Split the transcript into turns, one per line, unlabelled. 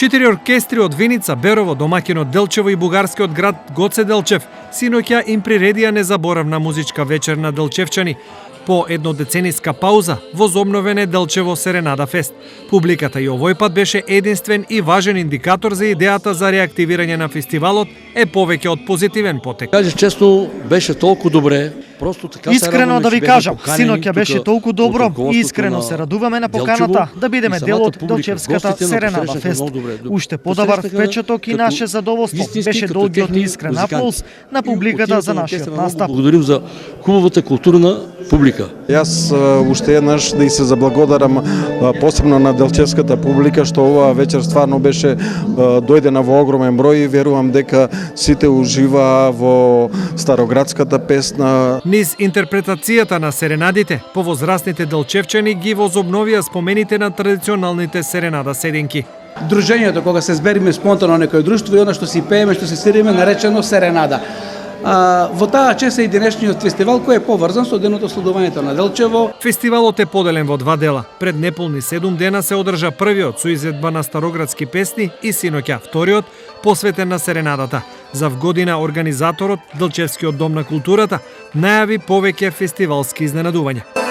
4 оркестри од Виница, Берово, домаќинот Делчево и бугарскиот град Гоце Делчев синоќа им приредија незаборавна музичка вечер на делчевчани. По еднодецениска пауза возобновен Делчево Серенада Фест. Публиката и овој пат беше единствен и важен индикатор за идејата за реактивирање на фестивалот е повеќе од позитивен потек.
Кажи честно, беше толку добре.
Искрено да ви кажам, синоќа беше толку добро и искрено се радуваме на поканата да бидеме дел од Делчевската Серенада Фест. Уште подобар впечаток и наше задоволство беше долгиот и искрен аплауз на публиката за нашиот настап.
Благодарим за хубавата културна публика.
Јас уште еднаш да и се заблагодарам посебно на делчевската публика што оваа вечер стварно беше дојдена во огромен број и верувам дека сите уживаа во староградската песна.
Низ интерпретацијата на серенадите, повозрастните делчевчани ги возобновија спомените на традиционалните серенада седенки.
Дружењето кога се збериме спонтано некој друштво и она што си пееме, што се свириме наречено серенада. Во таа чест е и денешниот фестивал кој е поврзан со денот ослободувањето на Делчево.
Фестивалот е поделен во два дела. Пред неполни 7 дена се одржа првиот со изедба на староградски песни и синоќа вториот посветен на серенадата. За вгодина организаторот, Делчевскиот дом на културата, најави повеќе фестивалски изненадувања.